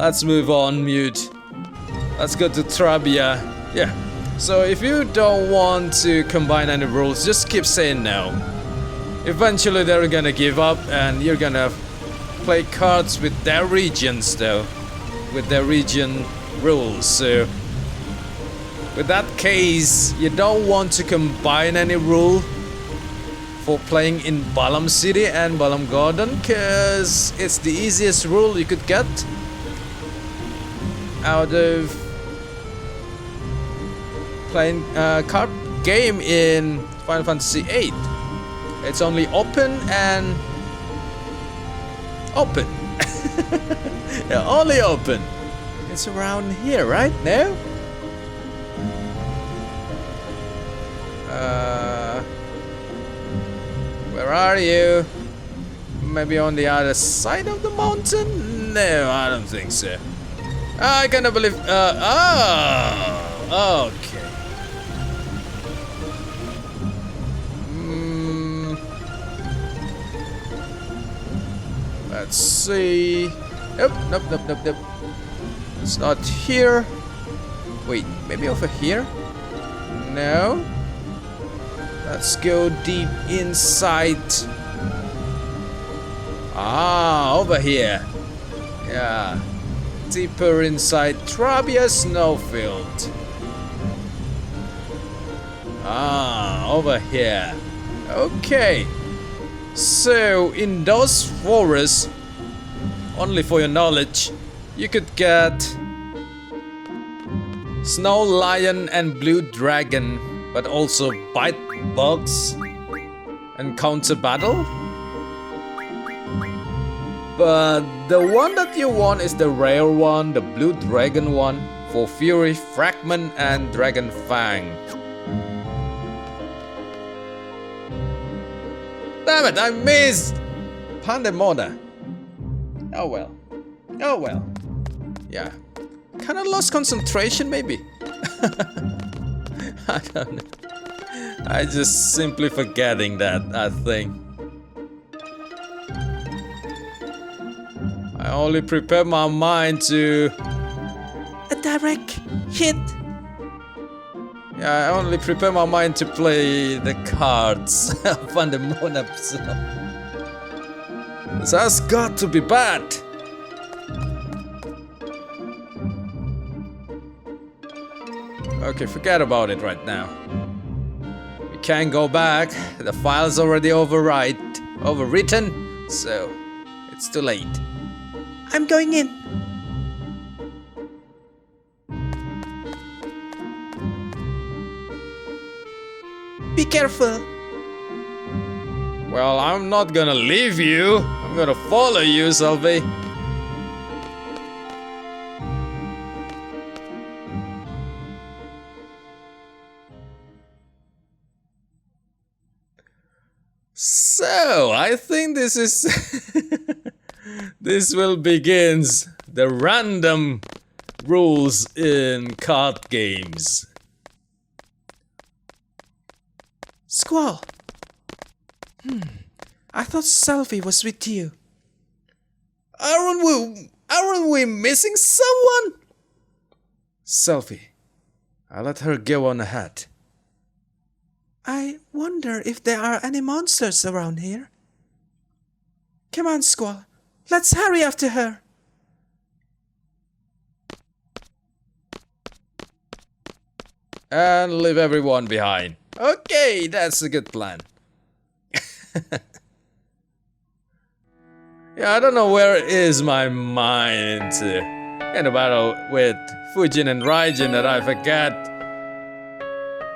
let's move on, Mute. Let's go to Trabia. Yeah. So if you don't want to combine any rules, just keep saying no. Eventually they're gonna give up and you're gonna play cards with their regions though. With their region rules. So with that case, you don't want to combine any rule for playing in Balamb City and Balamb Garden, because it's the easiest rule you could get out of playing a card game in Final Fantasy VIII. It's only open and open. Yeah, only open. It's around here, right? No? Where are you? Maybe on the other side of the mountain? No, I don't think so. I cannot believe. Oh, okay. Let's see. Nope. It's not here. Wait, maybe over here? No. Let's go deep inside. Ah, over here. Yeah. Deeper inside Trabia Snowfield. Ah, over here. Okay. So, in those forests, only for your knowledge, you could get Snow Lion and Blue Dragon, but also Bite Bugs and Counter Battle. But the one that you want is the rare one, the Blue Dragon one, for Fury Fragment and Dragon Fang. Damn it, I missed Pandemona. Oh well. Oh well. Yeah. Kinda lost concentration maybe. I don't know. I just simply forgetting that, I think. I only prepare my mind to a direct hit. Yeah, I only prepare my mind to play the cards on the Mona. This has got to be bad. Okay, forget about it right now. We can't go back. The file's already overwritten, so it's too late. I'm going in. Be careful. Well, I'm not gonna leave you. I'm gonna follow you, Selphie. So, I think this is... this will begins the random rules in card games. Squall. I thought Selphie was with you. Aren't we missing someone? Selphie. I let her go on ahead. I wonder if there are any monsters around here. Come on, Squall. Let's hurry after her. And leave everyone behind. Okay, that's a good plan. Yeah, I don't know where is my mind in a battle with Fujin and Raijin that I forget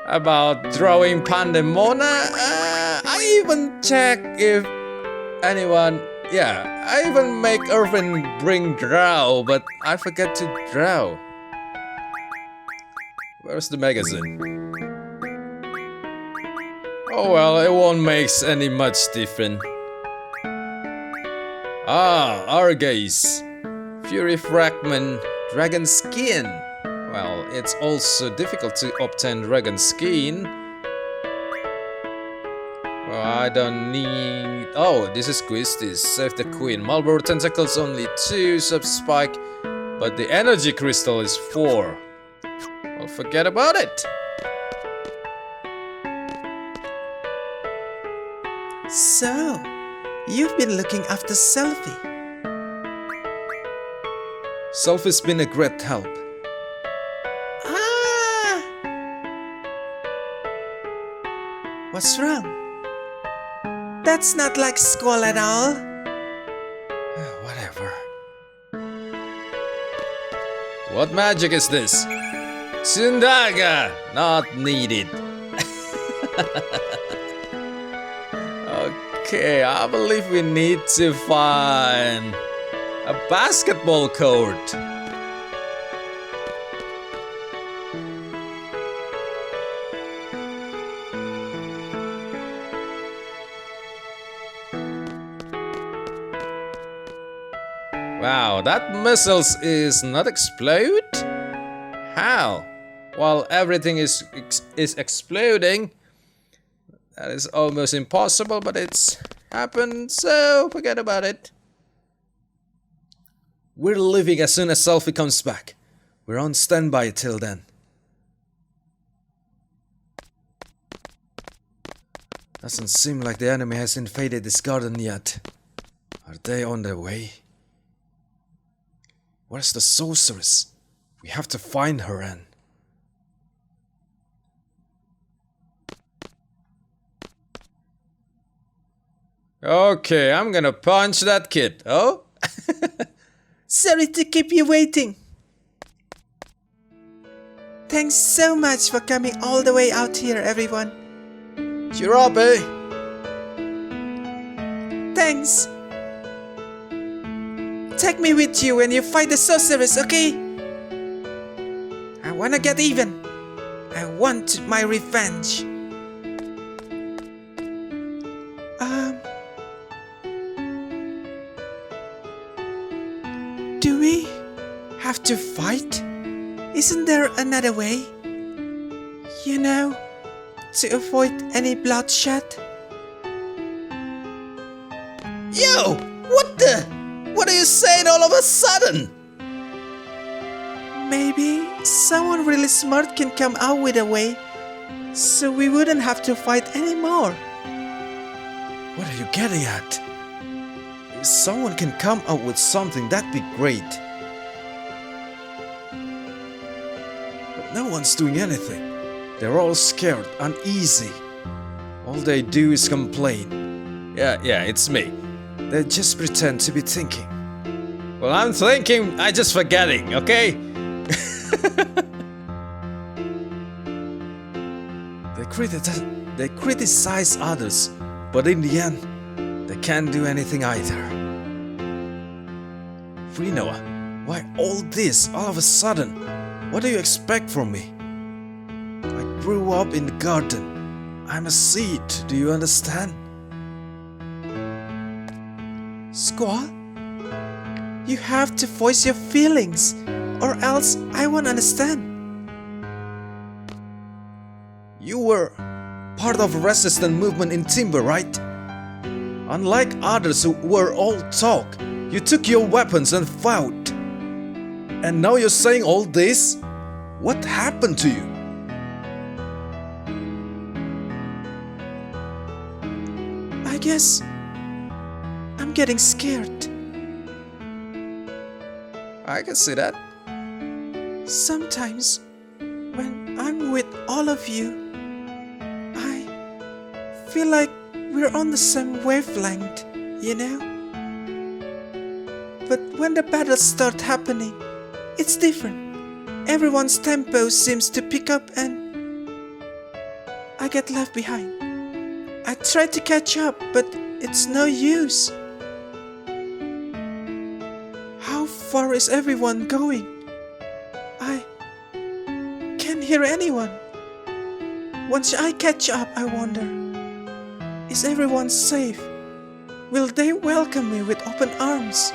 about throwing Pandemona. I even check if anyone... Yeah, I even make Irvine bring Drow, but I forget to draw. Where's the magazine? Oh well, it won't make any much difference. Ah, Argaze. Fury Fragment, Dragon Skin. Well, it's also difficult to obtain Dragon Skin. Well, I don't need... Oh, this is Quistis. Save the Queen. Marlborough Tentacles only 2. Subspike. But the energy crystal is 4. Well, forget about it. So, you've been looking after Selphie. Selphie's been a great help. Ah! What's wrong? That's not like Squall at all. Whatever. What magic is this? Tsundaga! Not needed. Okay, I believe we need to find a basketball court. Wow, that missiles is not explode? How? While everything is exploding. That is almost impossible, but it's happened, so forget about it. We're leaving as soon as Selphie comes back. We're on standby till then. Doesn't seem like the enemy has invaded this garden yet. Are they on their way? Where's the sorceress? We have to find her, and okay, I'm gonna punch that kid. Oh? Sorry to keep you waiting. Thanks so much for coming all the way out here, everyone. Cheer up, eh? Thanks. Take me with you when you fight the sorceress, okay? I wanna get even. I want my revenge. Do we have to fight? Isn't there another way? You know, to avoid any bloodshed? Yo! What the? What are you saying all of a sudden? Maybe someone really smart can come out with a way, so we wouldn't have to fight anymore. What are you getting at? If someone can come up with something, that'd be great. But no one's doing anything. They're all scared, uneasy. All they do is complain. Yeah, it's me. They just pretend to be thinking. Well, I'm thinking, I just forgetting, okay? They criticize others, but in the end, they can't do anything either. Rinoa, why all this all of a sudden? What do you expect from me? I grew up in the garden. I'm a seed, do you understand? Squall, you have to voice your feelings, or else I won't understand. You were part of a resistance movement in Timber, right? Unlike others who were all talk, you took your weapons and fought. And now you're saying all this? What happened to you? I guess I'm getting scared. I can see that. Sometimes, when I'm with all of you, I feel like we're on the same wavelength, you know? But when the battles start happening, it's different. Everyone's tempo seems to pick up and I get left behind. I try to catch up, but it's no use. How far is everyone going? I can't hear anyone. Once I catch up, I wonder, is everyone safe? Will they welcome me with open arms?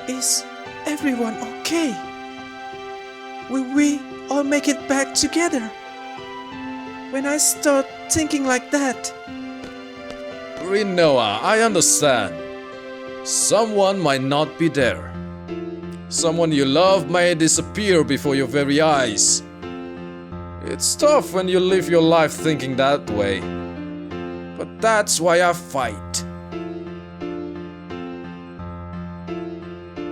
Is everyone okay? Will we all make it back together? When I start thinking like that, Rinoa, I understand. Someone might not be there. Someone you love may disappear before your very eyes. It's tough when you live your life thinking that way. But that's why I fight.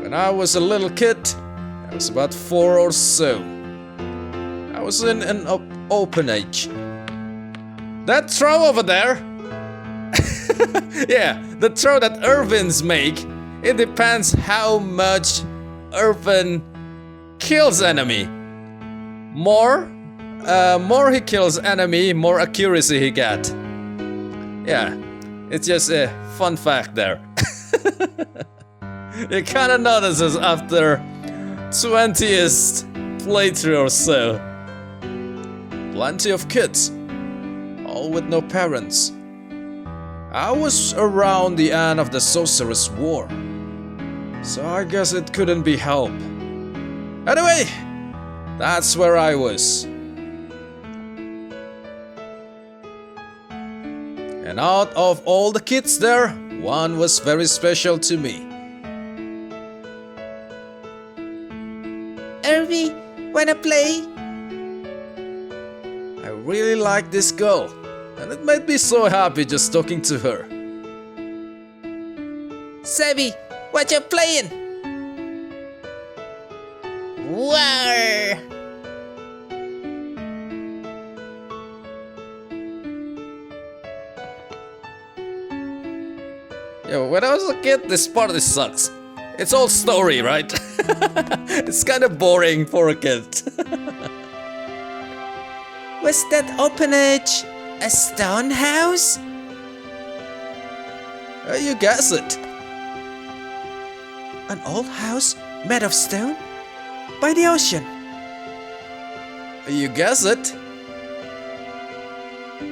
When I was a little kid, I was about 4 or so. I was in an orphanage. That throw over there? Yeah, the throw that Irvines make. It depends how much Irvine kills enemy. More he kills enemy, more accuracy he get. Yeah, it's just a fun fact there. You kinda notices after 20th playthrough or so. Plenty of kids, all with no parents. I was around the end of the Sorceress War, so I guess it couldn't be helped. Anyway, that's where I was. And out of all the kids there, one was very special to me. Irvie, wanna play? I really like this girl, and it made me so happy just talking to her. Sebby, what you playing? War! Yo, when I was a kid, this party sucks. It's all story, right? It's kind of boring for a kid. Was that orphanage a stone house? You guess it. An old house made of stone? By the ocean? You guess it.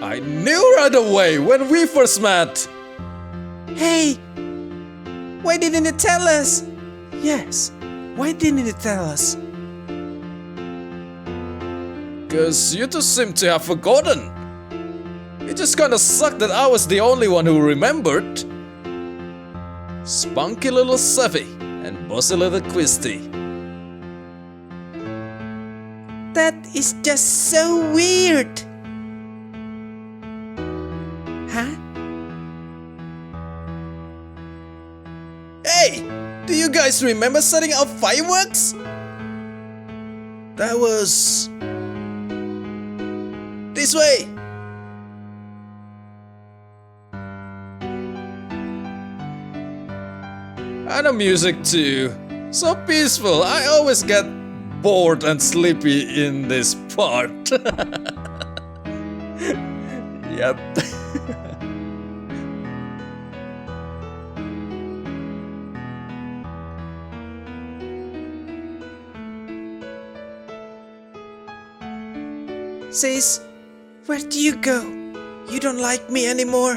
I knew right away when we first met. Hey! Why didn't you tell us? Yes, why didn't you tell us? 'Cause you two seem to have forgotten. It just kinda sucked that I was the only one who remembered. Spunky little Selphie and bossy little Quistis. That is just so weird. Huh? Hey! Do you guys remember setting off fireworks? That was... this way! And the music too. So peaceful. I always get bored and sleepy in this part. Yep. Sis, where do you go? You don't like me anymore.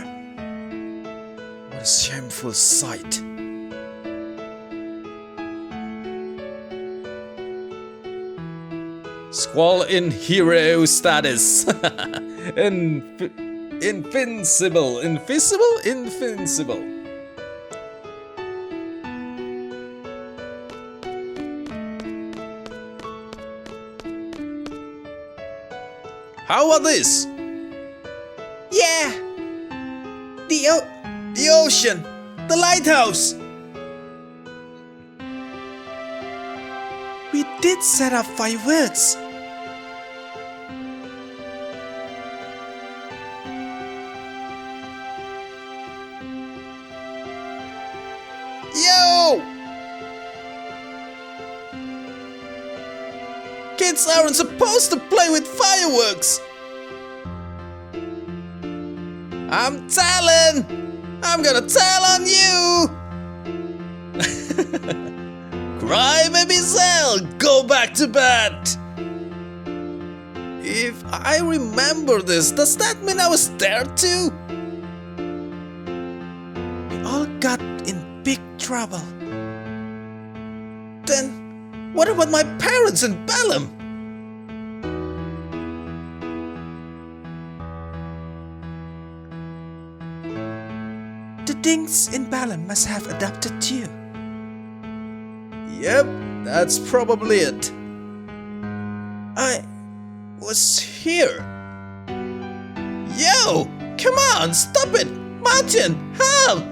What a shameful sight. Squall in hero status. Invincible. Invisible? Invincible. How about this? Yeah! The ocean! The lighthouse! We did set up fireworks! Yo! Kids aren't supposed to play with fireworks! I'm telling! I'm gonna tell on you! Cry baby Zell, go back to bed! If I remember this, does that mean I was there too? We all got in big trouble. Then, what about my parents in Balamb? Dinchts in Balamb must have adopted you. Yep, that's probably it. I was here. Yo! Come on, stop it! Martin, help!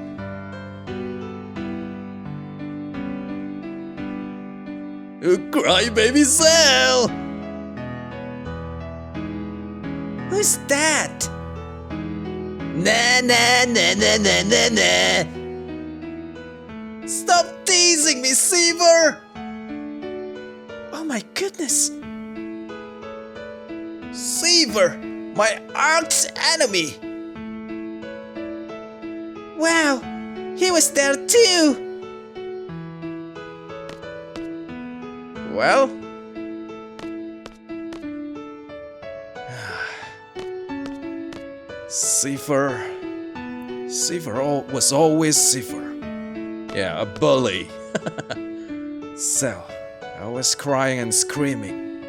You crybaby Zell! Who's that? Nah, nah, nah, nah, nah, nah, nah. Stop teasing me, Seifer! Oh my goodness. Seifer, my arch enemy! Wow, he was there too. Well, Seifer was always Seifer. Yeah, a bully. Zell, I was crying and screaming.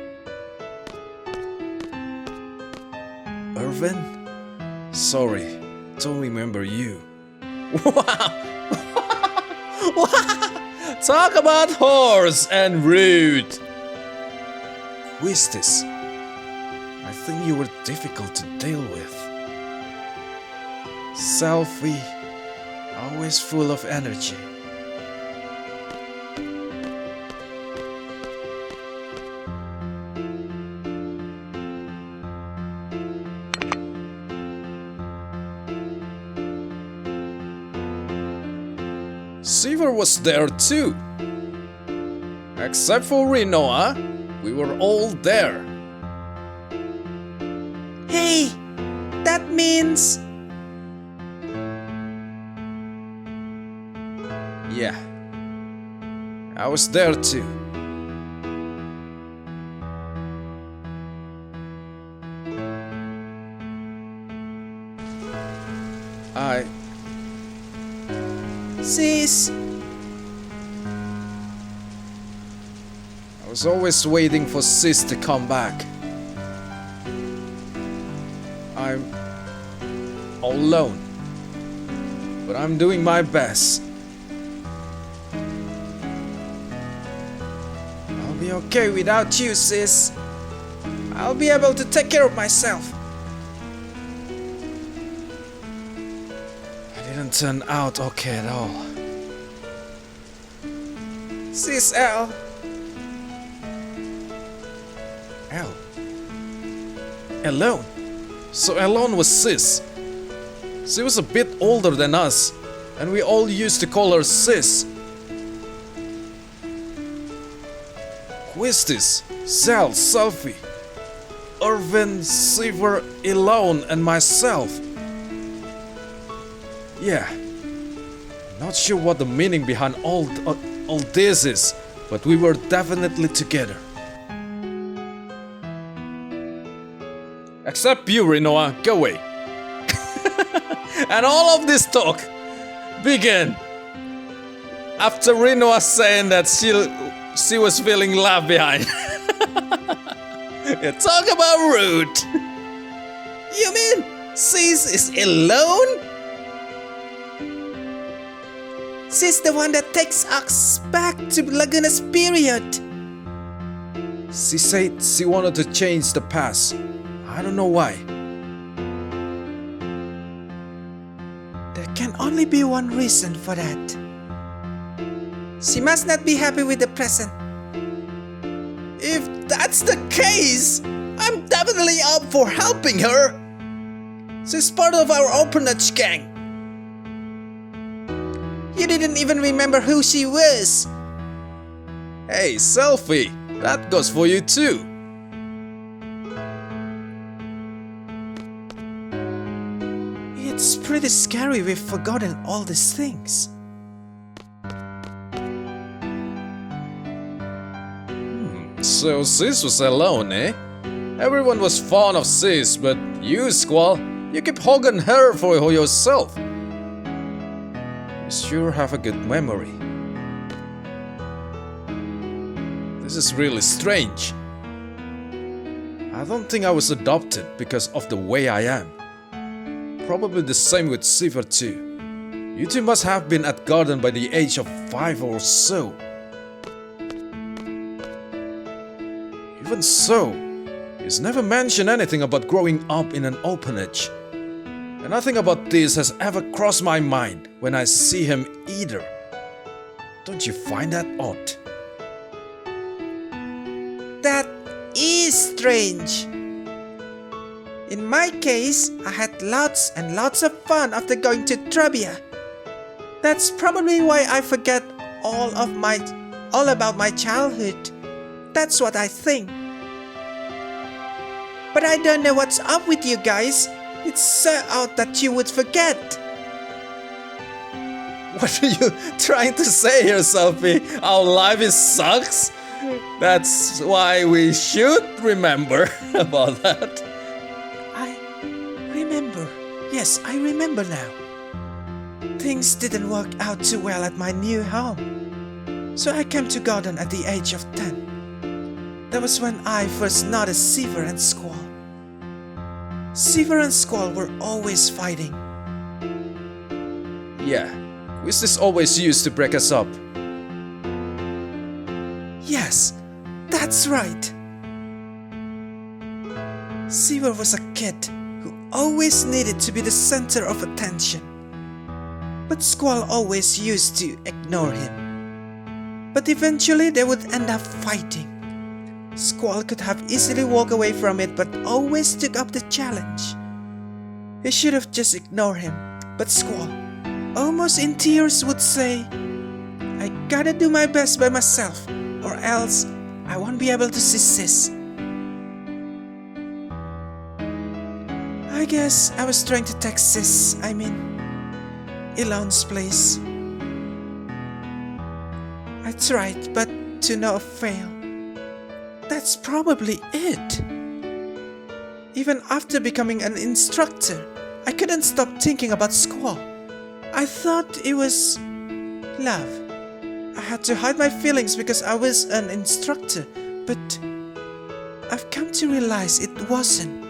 Irvine? Sorry, don't remember you. Wow! Talk about horse and rude! Quistis, I think you were difficult to deal with. Selphie, always full of energy. Seifer was there too. Except for Rinoa, we were all there. Hey, that means... Yeah, I was there too. Sis, I was always waiting for Sis to come back. I'm all alone, but I'm doing my best. I'll be okay without you, sis. I'll be able to take care of myself. I didn't turn out okay at all. Sis Elle. Ellone. So Ellone was Sis. She was a bit older than us, and we all used to call her Sis. Quistis, Zell, Selphie, Irvine, Seifer, Ellone, and myself. Yeah. Not sure what the meaning behind all this is, but we were definitely together. Except you, Rinoa, go away. And all of this talk began after Rinoa saying that she was feeling left behind. Yeah, talk about rude. You mean Sis is alone? Sis the one that takes us back to Laguna's period. She said she wanted to change the past. I don't know why. There can only be one reason for that. She must not be happy with the present. If that's the case, I'm definitely up for helping her. She's part of our orphanage gang. You didn't even remember who she was. Hey, Selphie, that goes for you too. It's pretty scary we've forgotten all these things. So Sis was alone, eh? Everyone was fond of Sis, but you, Squall, you keep hogging her for yourself. You sure have a good memory. This is really strange. I don't think I was adopted because of the way I am. Probably the same with Seifer too. You two must have been at Garden by the age of 5 or so. Even so, he's never mentioned anything about growing up in an orphanage. And nothing about this has ever crossed my mind when I see him either. Don't you find that odd? That is strange. In my case, I had lots and lots of fun after going to Trabia. That's probably why I forget all about my childhood. That's what I think. But I don't know what's up with you guys. It's so odd that you would forget. What are you trying to say here, Selphie? Our life sucks? That's why we should remember about that. I remember. Yes, I remember now. Things didn't work out too well at my new home. So I came to Garden at the age of 10. That was when I first noticed Seifer and Squall. Seifer and Squall were always fighting. Yeah, Quistis always used to break us up. Yes, that's right. Seifer was a kid who always needed to be the center of attention. But Squall always used to ignore him. But eventually they would end up fighting. Squall could have easily walked away from it but always took up the challenge. He should have just ignored him, but Squall, almost in tears, would say, "I gotta do my best by myself, or else I won't be able to see Sis." I guess I was trying to take Ellone's place. I tried, but to no avail. That's probably it. Even after becoming an instructor, I couldn't stop thinking about Squall. I thought it was love. I had to hide my feelings because I was an instructor, but I've come to realize it wasn't.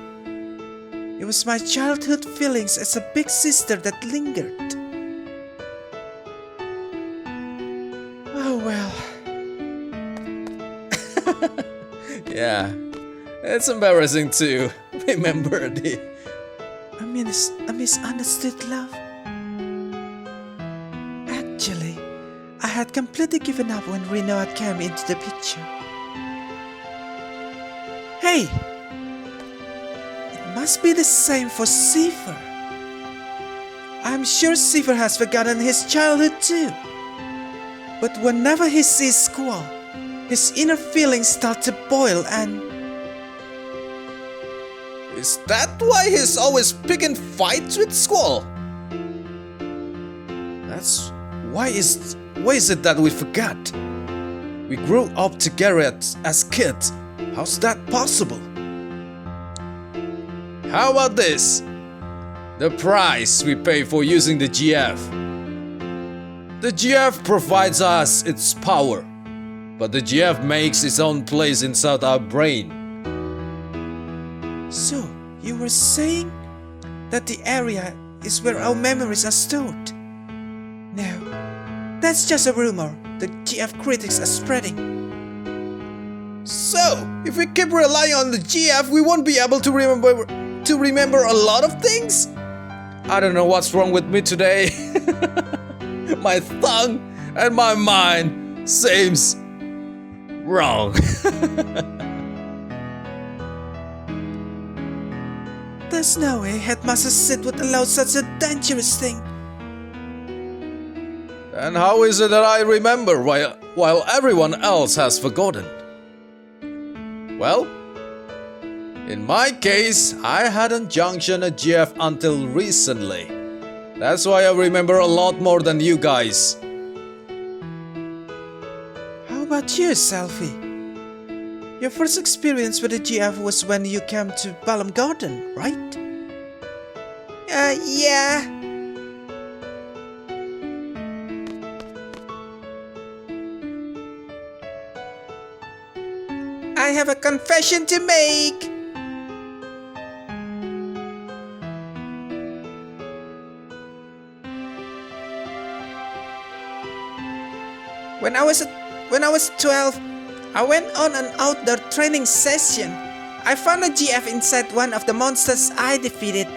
It was my childhood feelings as a big sister that lingered. Oh well. Yeah, it's embarrassing to remember the... a misunderstood love. Actually, I had completely given up when Rinoa came into the picture. Hey! It must be the same for Seifer. I'm sure Seifer has forgotten his childhood too. But whenever he sees Squall, his inner feelings start to boil and... Is that why he's always picking fights with Squall? That's... Why is it that we forgot? We grew up together as kids. How's that possible? How about this? The price we pay for using the GF. The GF provides us its power, but the GF makes its own place inside our brain. So, you were saying that the area is where our memories are stored? No, that's just a rumor the GF critics are spreading. So, if we keep relying on the GF, we won't be able to remember a lot of things? I don't know what's wrong with me today. My tongue and my mind seems wrong. There's no way Headmaster Sid would allow such a dangerous thing. And how is it that I remember while everyone else has forgotten? Well, in my case, I hadn't junctioned a GF until recently. That's why I remember a lot more than you guys. How about you, Selphie? Your first experience with the GF was when you came to Balamb Garden, right? Yeah. I have a confession to make. When I was 12, I went on an outdoor training session. I found a GF inside one of the monsters I defeated.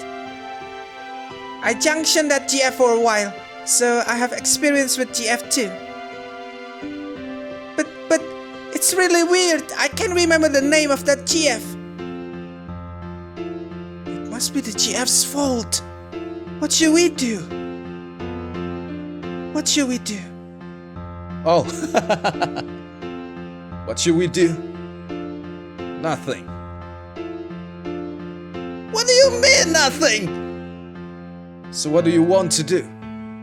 I junctioned that GF for a while, so I have experience with GF too. But it's really weird. I can't remember the name of that GF. It must be the GF's fault. What should we do? What should we do? Oh. What should we do? Nothing. What do you mean, nothing? So what do you want to do?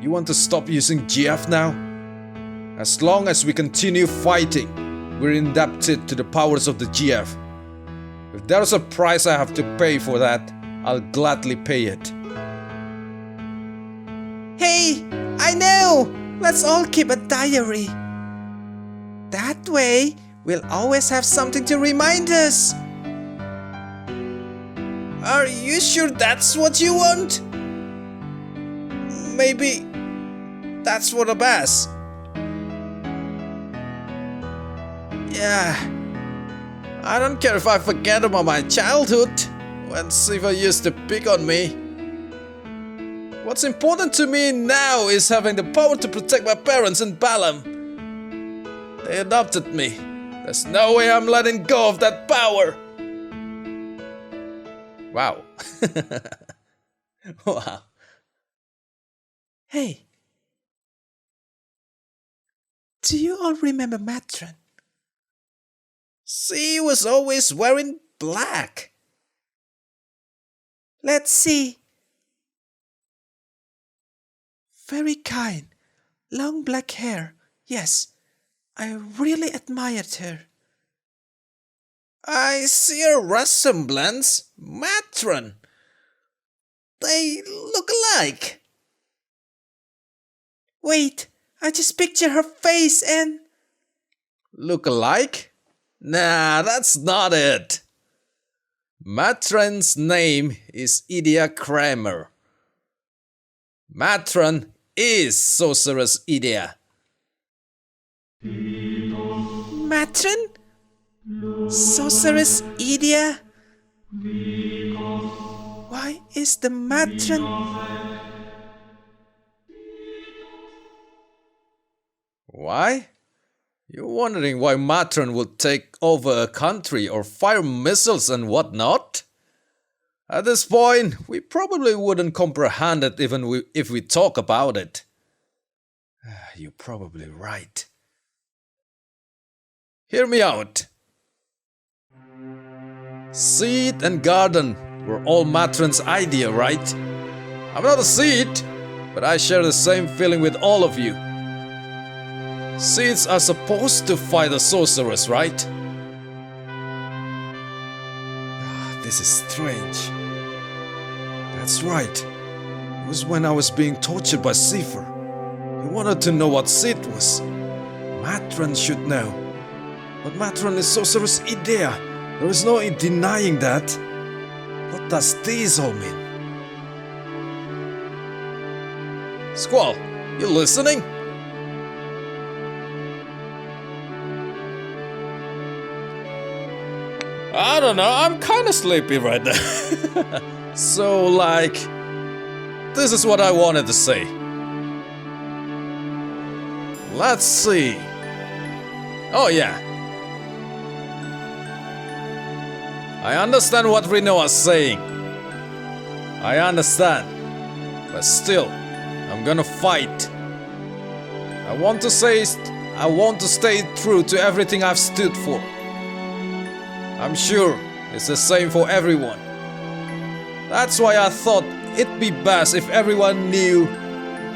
You want to stop using GF now? As long as we continue fighting, we're indebted to the powers of the GF. If there's a price I have to pay for that, I'll gladly pay it. Hey, I know! Let's all keep a diary. That way, we'll always have something to remind us. Are you sure that's what you want? Maybe that's for the best. Yeah. I don't care if I forget about my childhood, when Seifer used to pick on me. What's important to me now is having the power to protect my parents in Balamb. They adopted me. There's no way I'm letting go of that power. Wow. Wow. Hey. Do you all remember Matron? She was always wearing black. Let's see. Very kind. Long black hair. Yes, I really admired her. I see a resemblance. Matron. They look alike. Wait, I just picture her face and... Look alike? Nah, that's not it. Matron's name is Edea Kramer. Matron is Sorceress Edea. Matron? Sorceress Edea? Why is the Matron... Why? You're wondering why Matron would take over a country or fire missiles and whatnot? At this point, we probably wouldn't comprehend it even if we talk about it. You're probably right. Hear me out. Seed and garden were all Matron's idea, right? I'm not a seed, but I share the same feeling with all of you. Seeds are supposed to fight a sorceress, right? This is strange. That's right. It was when I was being tortured by Seifer. He wanted to know what seed was. Matron should know. But Matron is Sorceress Edea. There is no denying that. What does this all mean? Squall, you listening? I don't know, I'm kinda sleepy right now. So, like, this is what I wanted to say. Let's see. Oh yeah. I understand what Rinoa is saying. I understand. But still, I'm gonna fight. I want to stay true to everything I've stood for. I'm sure it's the same for everyone. That's why I thought it'd be best if everyone knew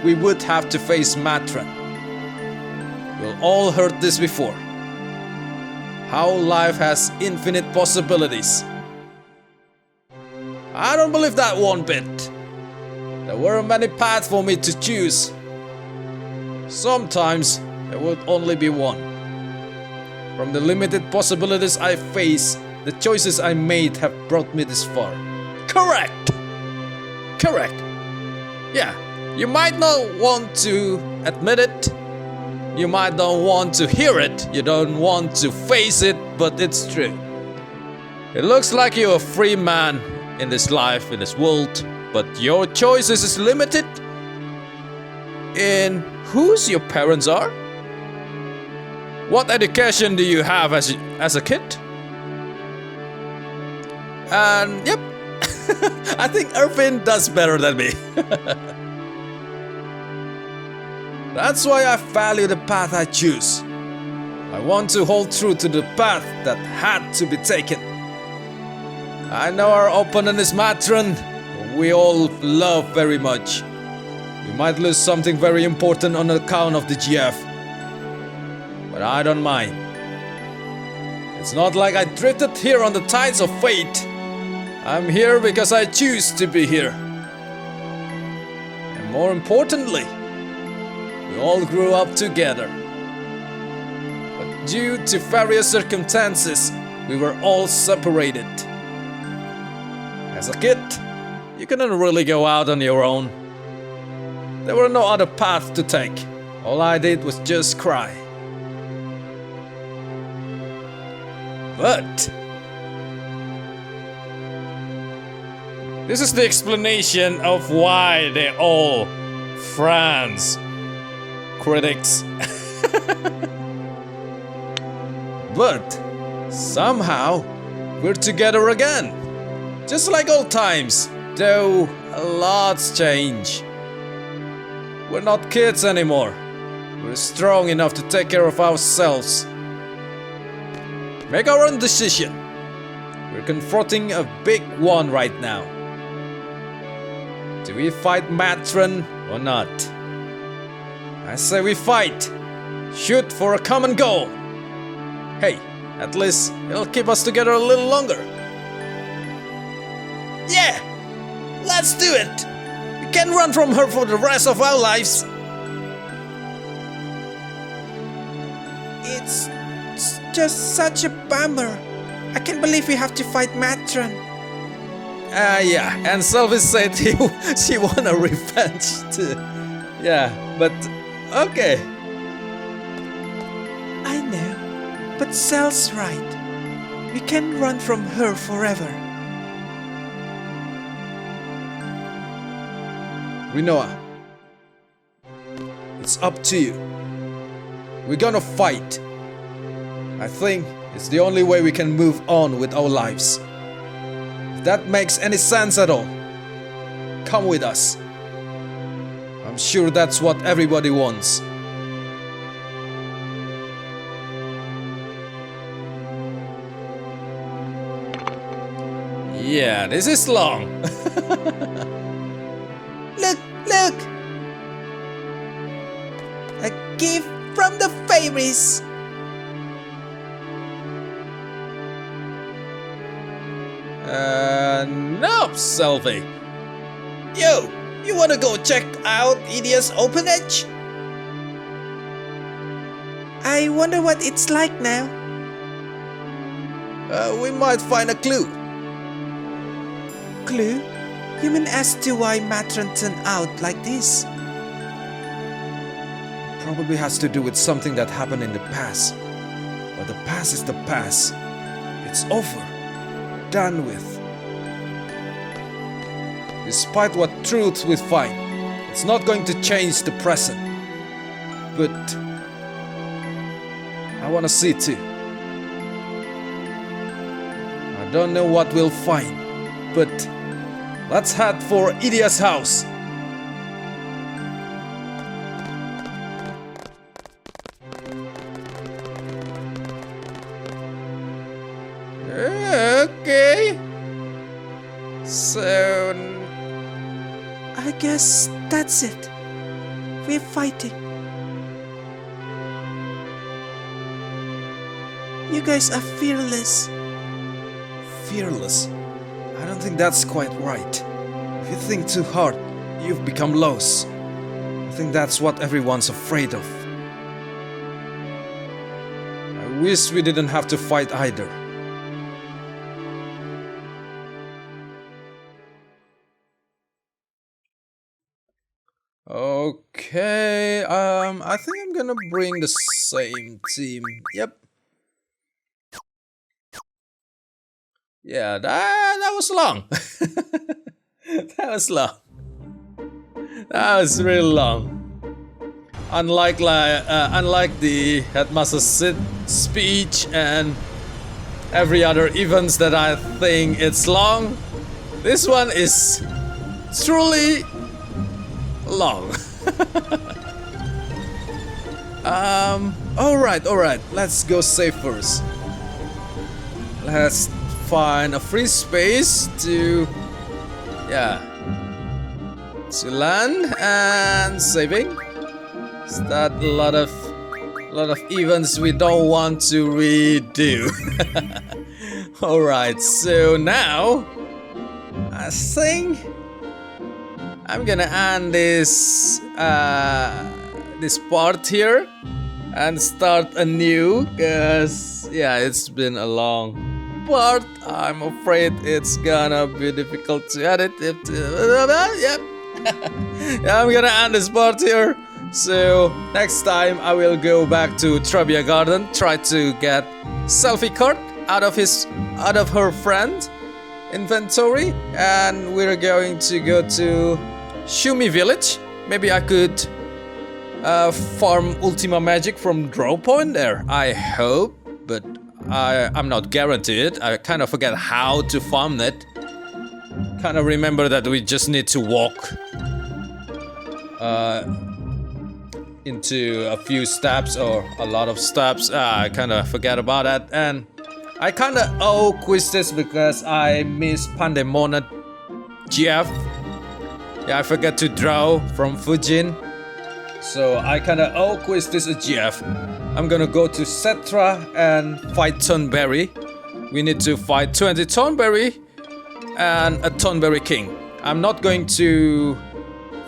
we would have to face Matron. We've all heard this before. How life has infinite possibilities. I don't believe that one bit. There were many paths for me to choose. Sometimes there would only be one. From the limited possibilities I face, the choices I made have brought me this far. Correct! Correct. Yeah, you might not want to admit it, You might don't want to hear it, you don't want to face it, but it's true. It looks like you're a free man in this life, in this world, but your choices is limited in whose your parents are. What education do you have as a kid? And yep, I think Irvine does better than me. That's why I value the path I choose. I want to hold true to the path that had to be taken. I know our opponent is Matron, who we all love very much. We might lose something very important on account of the GF, but I don't mind. It's not like I drifted here on the tides of fate. I'm here because I choose to be here. And more importantly, we all grew up together. But due to various circumstances, we were all separated. As a kid, you couldn't really go out on your own. There were no other path to take. All I did was just cry. But this is the explanation of why they're all friends. Critics. But somehow we're together again. Just like old times, though a lot's changed. We're not kids anymore. We're strong enough to take care of ourselves. Make our own decision. We're confronting a big one right now. Do we fight Matron or not? I say we fight. Shoot for a common goal. Hey, at least it'll keep us together a little longer. Yeah! Let's do it! We can't run from her for the rest of our lives. It's just such a bummer. I can't believe we have to fight Matron. Yeah, and Selphie said she won a revenge too. Yeah, but okay. I know, but Zell's right. We can't run from her forever. Rinoa, it's up to you. We're gonna fight. I think it's the only way we can move on with our lives. If that makes any sense at all, come with us. I'm sure that's what everybody wants. Yeah, this is long. Look! A gift from the fairies. No, Selphie. Yo, you wanna go check out Edea's orphanage? I wonder what it's like now. We might find a clue. Clue? You mean as to why Matron turned out like this? Probably has to do with something that happened in the past. But the past is the past. It's over. Done with. Despite what truth we find, it's not going to change the present. But I want to see too. I don't know what we'll find, but let's head for Edea's house. Okay. So I guess that's it. We're fighting. You guys are fearless. Fearless? I don't think that's quite right. If you think too hard, you've become lost. I think that's what everyone's afraid of. I wish we didn't have to fight either. Okay, I think I'm gonna bring the same team. Yep. Yeah, that was long. That was long. That was really long. Unlike the headmaster's speech and every other events that I think it's long, this one is truly long. Alright, let's go save first. Let's find a free space to land and saving. Start a lot of events we don't want to redo. Alright, so now I think I'm gonna end this part here and start anew, because it's been a long part. I'm afraid it's gonna be difficult to edit. I'm gonna end this part here. So next time I will go back to Trabia Garden, try to get Selphie card out of her friend inventory, and we're going to go to Shumi village. Maybe I could farm Ultima Magic from draw point there, I hope, but I'm not guaranteed. I kind of forget how to farm it. Kind of remember that we just need to walk into a few steps or a lot of steps. I kind of forget about that, and I kind of owe Quistis because I missed Pandemona GF. Yeah, I forgot to draw from Fujin, so I kind of owe Quistis a GF. I'm gonna go to Cetra and fight Thornberry. We need to fight 20 Thornberry and a Thornberry King. I'm not going to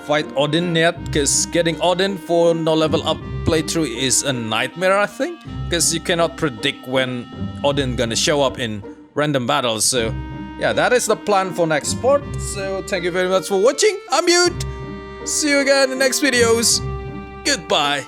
fight Odin yet, because getting Odin for no level up playthrough is a nightmare, I think, because you cannot predict when Odin gonna show up in random battles. So yeah, that is the plan for next part. So thank you very much for watching. I'm Mute. See you again in the next videos. Goodbye.